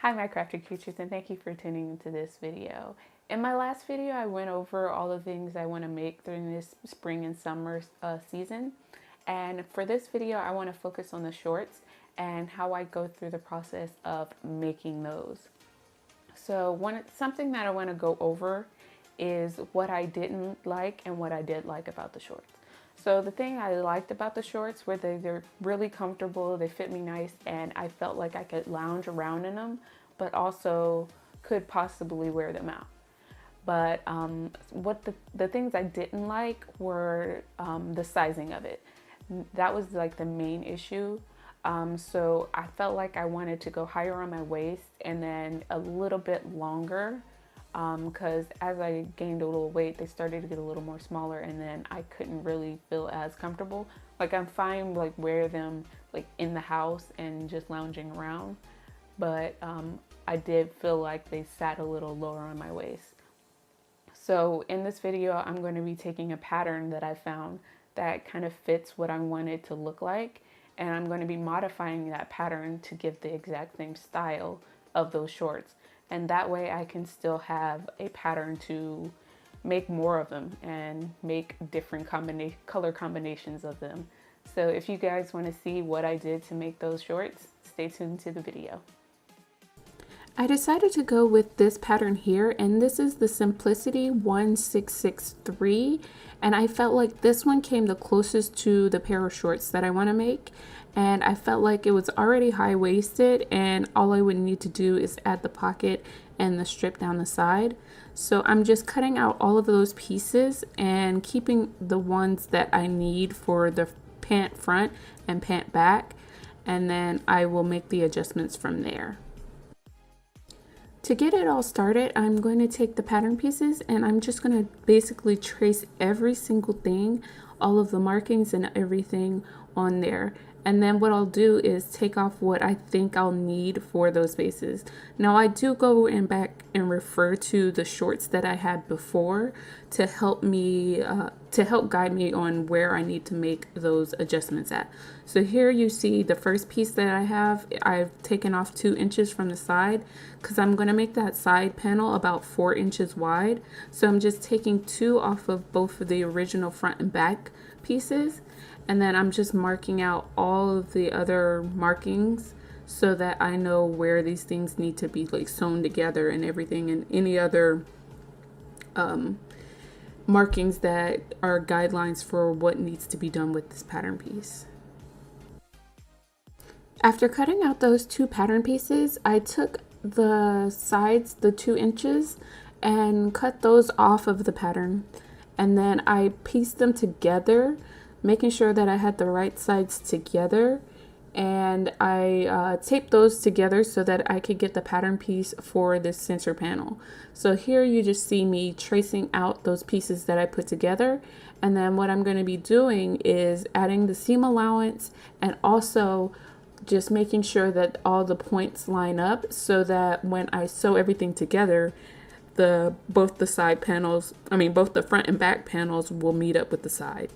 Hi my crafty creatures, and thank you for tuning into this video. In my last video I went over all the things I want to make during this spring and summer season, and for this video I want to focus on the shorts and how I go through the process of making those. So something that I want to go over is what I didn't like and what I did like about the shorts. So the thing I liked about the shorts were they're really comfortable, they fit me nice, and I felt like I could lounge around in them, but also could possibly wear them out. But what the things I didn't like were the sizing of it. That was like the main issue. So I felt like I wanted to go higher on my waist and then a little bit longer, because as I gained a little weight, they started to get a little more smaller, and then I couldn't really feel as comfortable. Like I'm fine like wear them like in the house and just lounging around, but I did feel like they sat a little lower on my waist. So in this video, I'm going to be taking a pattern that I found that kind of fits what I want it to look like, and I'm going to be modifying that pattern to give the exact same style of those shorts. And that way I can still have a pattern to make more of them and make different color combinations of them. So if you guys want to see what I did to make those shorts, stay tuned to the video. I decided to go with this pattern here, and this is the Simplicity 1663, and I felt like this one came the closest to the pair of shorts that I want to make, and I felt like it was already high-waisted and all I would need to do is add the pocket and the strip down the side. So I'm just cutting out all of those pieces and keeping the ones that I need for the pant front and pant back, and then I will make the adjustments from there. To get it all started, I'm going to take the pattern pieces and I'm just going to basically trace every single thing, all of the markings and everything on there. And then what I'll do is take off what I think I'll need for those bases. Now I do go back and refer to the shorts that I had before to help me, to help guide me on where I need to make those adjustments at. So here you see the first piece that I have, I've taken off 2 inches from the side because I'm going to make that side panel about 4 inches wide. So I'm just taking 2 off of both of the original front and back pieces. And then I'm just marking out all of the other markings so that I know where these things need to be like sewn together and everything, and any other markings that are guidelines for what needs to be done with this pattern piece. After cutting out those 2 pattern pieces, I took the sides, the 2 inches, and cut those off of the pattern. And then I pieced them together, making sure that I had the right sides together, and I taped those together so that I could get the pattern piece for this center panel. So here you just see me tracing out those pieces that I put together, and then what I'm going to be doing is adding the seam allowance and also just making sure that all the points line up so that when I sew everything together, both the side panels, both the front and back panels will meet up with the side.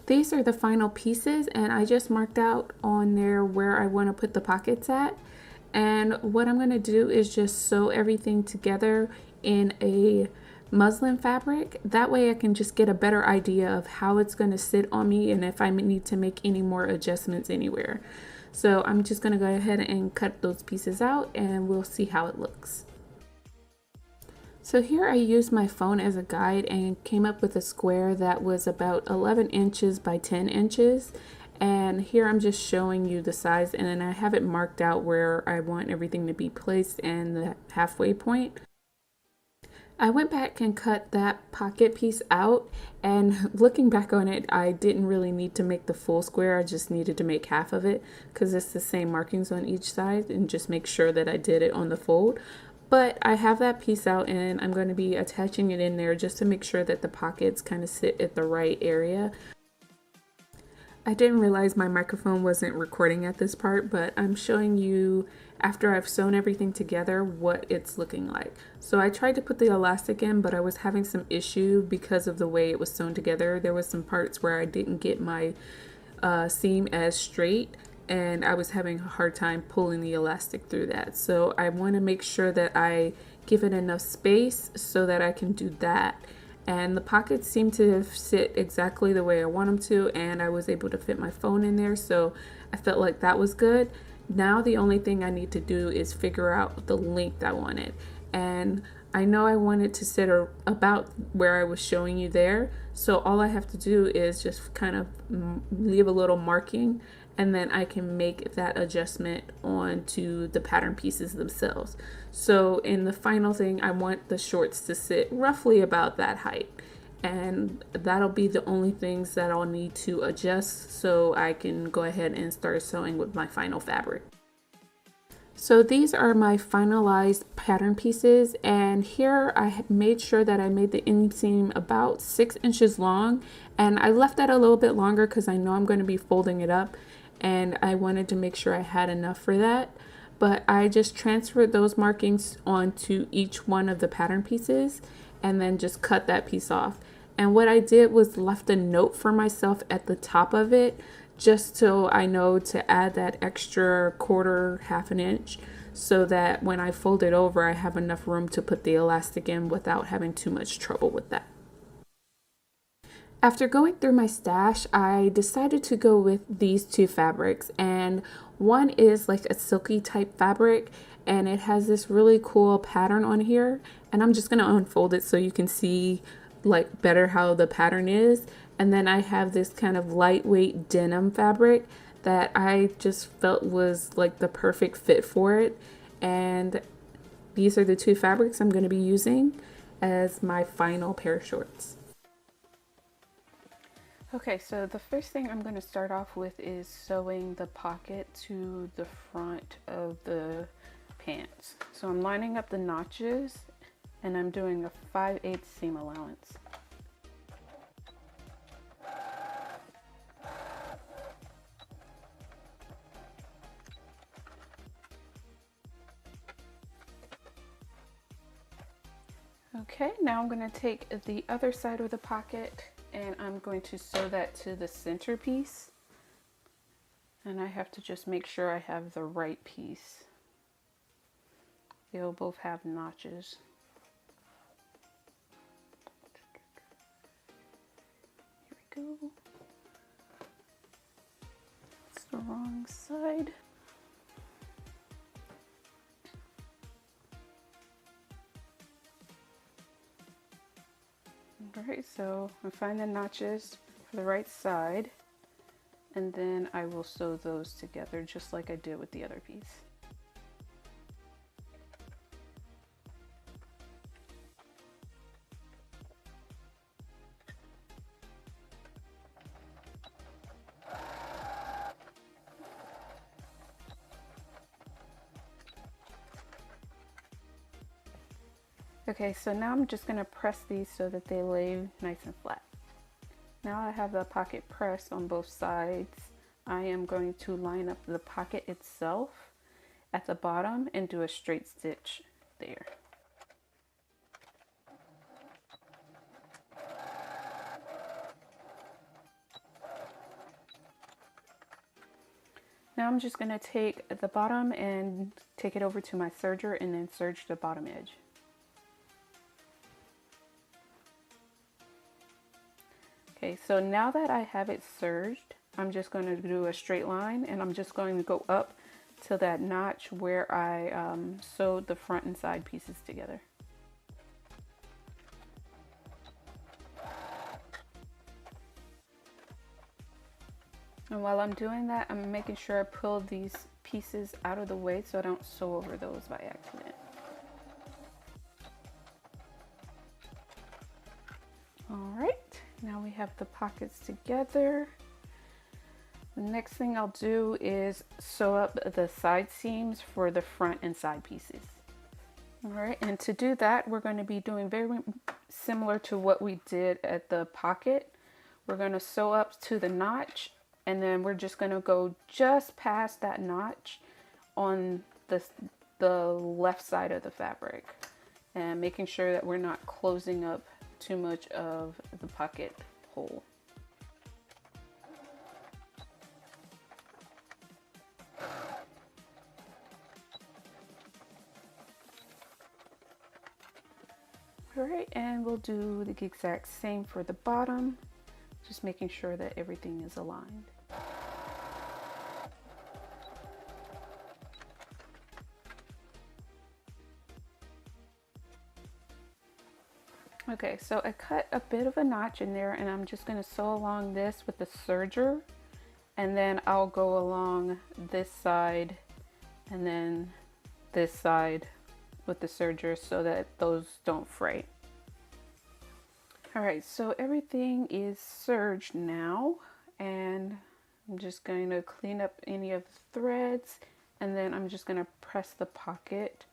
These are the final pieces, and I just marked out on there where I want to put the pockets at. And what I'm going to do is just sew everything together in a muslin fabric. That way I can just get a better idea of how it's going to sit on me and if I need to make any more adjustments anywhere. So I'm just going to go ahead and cut those pieces out and we'll see how it looks. So here I used my phone as a guide and came up with a square that was about 11 inches by 10 inches. And here I'm just showing you the size, and then I have it marked out where I want everything to be placed and the halfway point. I went back and cut that pocket piece out, and looking back on it, I didn't really need to make the full square. I just needed to make half of it because it's the same markings on each side, and just make sure that I did it on the fold. But I have that piece out and I'm going to be attaching it in there just to make sure that the pockets kind of sit at the right area. I didn't realize my microphone wasn't recording at this part, but I'm showing you after I've sewn everything together what it's looking like. So I tried to put the elastic in, but I was having some issue because of the way it was sewn together. There was some parts where I didn't get my seam as straight, and I was having a hard time pulling the elastic through that. So I want to make sure that I give it enough space so that I can do that. And the pockets seem to sit exactly the way I want them to, and I was able to fit my phone in there, so I felt like that was good. Now the only thing I need to do is figure out the length I wanted. And I know I wanted to sit about where I was showing you there, so all I have to do is just kind of leave a little marking, and then I can make that adjustment onto the pattern pieces themselves. So in the final thing, I want the shorts to sit roughly about that height, and that'll be the only things that I'll need to adjust so I can go ahead and start sewing with my final fabric. So these are my finalized pattern pieces, and here I made sure that I made the inseam about 6 inches long, and I left that a little bit longer because I know I'm going to be folding it up, and I wanted to make sure I had enough for that. But I just transferred those markings onto each one of the pattern pieces and then just cut that piece off. And what I did was left a note for myself at the top of it, just so I know to add that extra quarter, half an inch, so that when I fold it over, I have enough room to put the elastic in without having too much trouble with that. After going through my stash, I decided to go with these two fabrics, and one is like a silky type fabric, and it has this really cool pattern on here, and I'm just going to unfold it so you can see like better how the pattern is. And then I have this kind of lightweight denim fabric that I just felt was like the perfect fit for it, and these are the two fabrics I'm going to be using as my final pair of shorts. Okay, so the first thing I'm going to start off with is sewing the pocket to the front of the pants. So I'm lining up the notches and I'm doing a 5/8 seam allowance. Okay, now I'm going to take the other side of the pocket and I'm going to sew that to the center piece, and I have to just make sure I have the right piece. They'll both have notches. Here we go. It's the wrong side. Alright, so I find the notches for the right side, and then I will sew those together just like I did with the other piece. Okay, so now I'm just going to press these so that they lay nice and flat. Now I have the pocket pressed on both sides. I am going to line up the pocket itself at the bottom and do a straight stitch there. Now I'm just going to take the bottom and take it over to my serger and then serge the bottom edge. Okay, so now that I have it serged, I'm just going to do a straight line, and I'm just going to go up to that notch where I sewed the front and side pieces together. And while I'm doing that, I'm making sure I pull these pieces out of the way so I don't sew over those by accident. All right. Now we have the pockets together. The next thing I'll do is sew up the side seams for the front and side pieces. All right, and to do that, we're going to be doing very similar to what we did at the pocket. We're going to sew up to the notch, and then we're just going to go just past that notch on the left side of the fabric, and making sure that we're not closing up too much of the pocket hole. All right, and we'll do the exact same for the bottom, just making sure that everything is aligned. Okay, so I cut a bit of a notch in there, and I'm just going to sew along this with the serger, and then I'll go along this side and then this side with the serger so that those don't fray. All right, so everything is serged now, and I'm just going to clean up any of the threads, and then I'm just going to press the pocket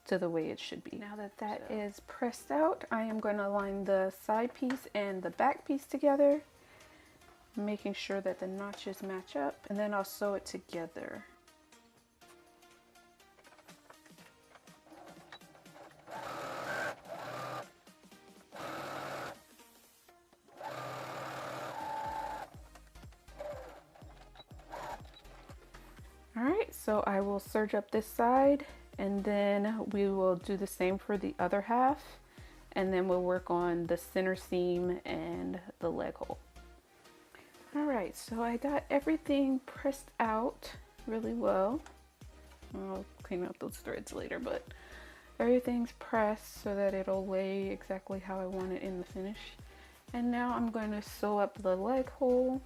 to the way it should be. Now that that is pressed out, I am going to line the side piece and the back piece together, making sure that the notches match up, and then I'll sew it together. Alright, so I will serge up this side, and then we will do the same for the other half, and then we'll work on the center seam and the leg hole. Alright, so I got everything pressed out really well. I'll clean up those threads later, but everything's pressed so that it'll lay exactly how I want it in the finish. And now I'm going to sew up the leg hole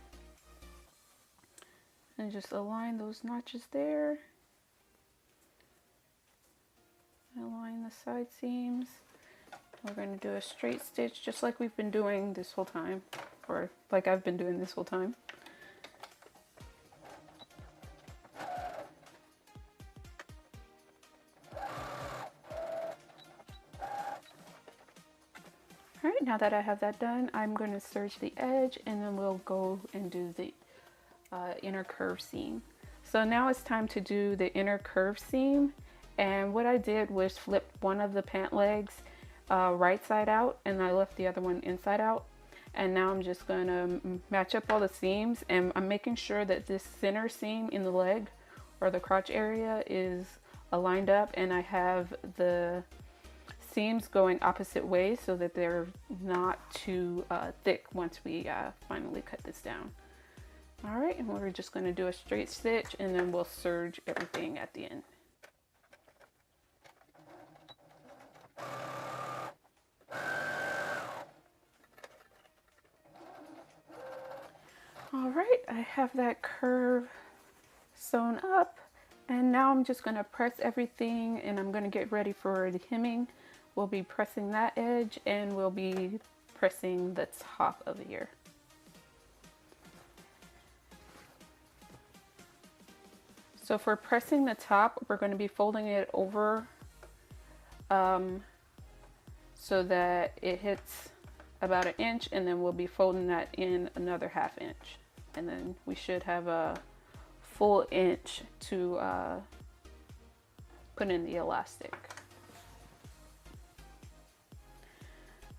and just align those notches there. Align the side seams. We're going to do a straight stitch just like we've been doing this whole time, or like I've been doing this whole time. Alright, now that I have that done, I'm going to serge the edge, and then we'll go and do the inner curve seam. So now it's time to do the inner curve seam, and what I did was flip one of the pant legs right side out, and I left the other one inside out. And now I'm just going to match up all the seams, and I'm making sure that this center seam in the leg or the crotch area is aligned up, and I have the seams going opposite ways so that they're not too thick once we finally cut this down. All right, and we're just going to do a straight stitch, and then we'll serge everything at the end. All right, I have that curve sewn up, and now I'm just going to press everything, and I'm going to get ready for the hemming. We'll be pressing that edge, and we'll be pressing the top of the ear. So for pressing the top, we're going to be folding it over so that it hits about 1 inch, and then we'll be folding that in another 1/2 inch. And then we should have a full inch to put in the elastic.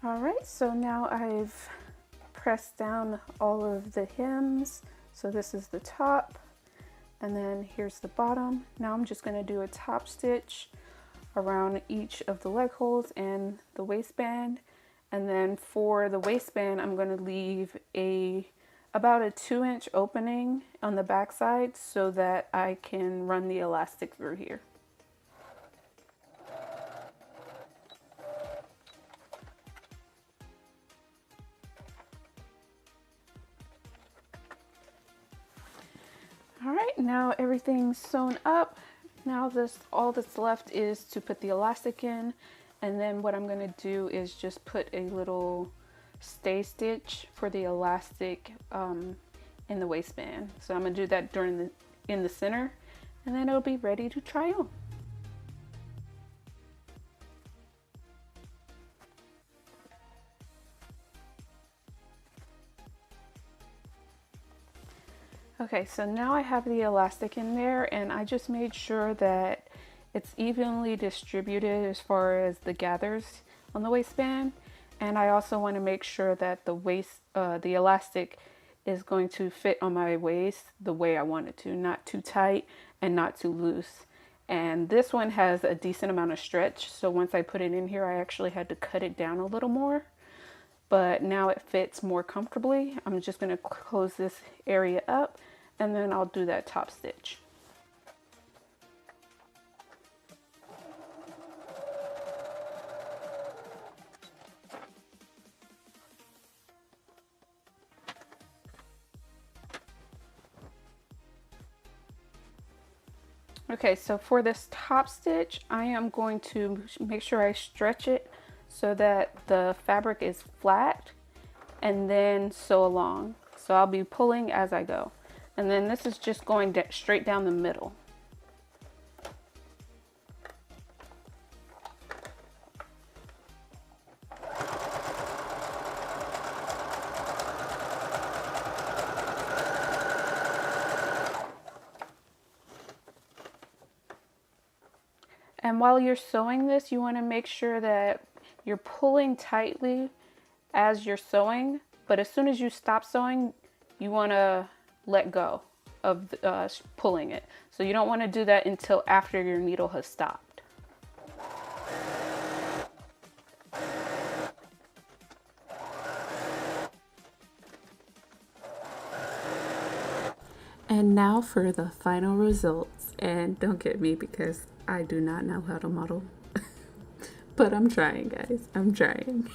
All right, so now I've pressed down all of the hems. So this is the top, and then here's the bottom. Now I'm just going to do a top stitch around each of the leg holes and the waistband. And then for the waistband, I'm going to leave about a 2-inch opening on the back side so that I can run the elastic through here. All right, now everything's sewn up. Now all that's left is to put the elastic in, and then what I'm going to do is just put a little stay stitch for the elastic in the waistband. So I'm going to do that in the center, and then it'll be ready to try on. Okay, so now I have the elastic in there, and I just made sure that it's evenly distributed as far as the gathers on the waistband. And I also want to make sure that the elastic is going to fit on my waist the way I want it to, not too tight and not too loose. And this one has a decent amount of stretch. So once I put it in here, I actually had to cut it down a little more. But now it fits more comfortably. I'm just going to close this area up and then I'll do that top stitch. Okay, so for this top stitch, I am going to make sure I stretch it so that the fabric is flat and then sew along. So I'll be pulling as I go. And then this is just going straight down the middle. And while you're sewing this, you want to make sure that you're pulling tightly as you're sewing, but as soon as you stop sewing, you want to let go of pulling it. So you don't want to do that until after your needle has stopped. And now for the final results. And don't get me because I do not know how to model. But I'm trying, guys. I'm trying.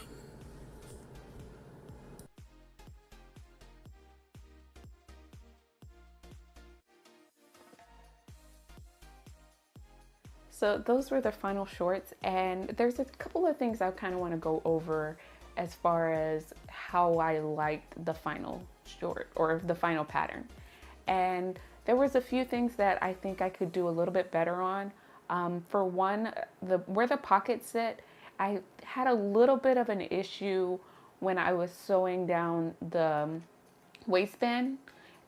So those were the final shorts, and there's a couple of things I kind of want to go over as far as how I liked the final short or the final pattern. And there was a few things that I think I could do a little bit better on. For one, where the pockets sit, I had a little bit of an issue when I was sewing down the waistband,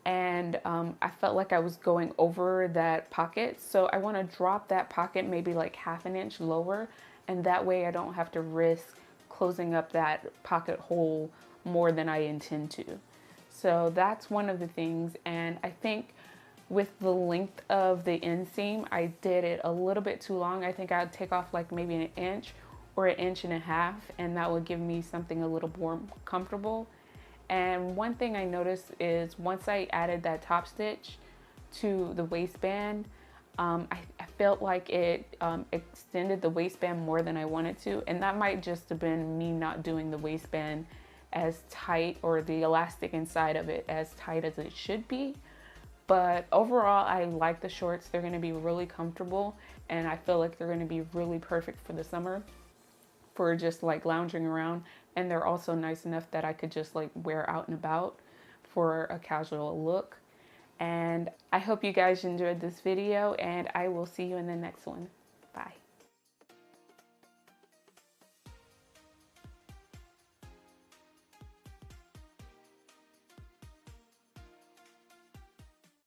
and I felt like I was going over that pocket. So I want to drop that pocket maybe like half an inch lower, and that way I don't have to risk closing up that pocket hole more than I intend to. So that's one of the things. And I think with the length of the inseam, I did it a little bit too long. I think I'd take off like maybe an inch or an inch and a half, and that would give me something a little more comfortable. And one thing I noticed is once I added that top stitch to the waistband, I felt like it extended the waistband more than I wanted to. And that might just have been me not doing the waistband as tight, or the elastic inside of it as tight as it should be. But overall, I like the shorts. They're going to be really comfortable, and I feel like they're going to be really perfect for the summer for just like lounging around. And they're also nice enough that I could just like wear out and about for a casual look. And I hope you guys enjoyed this video, and I will see you in the next one. Bye.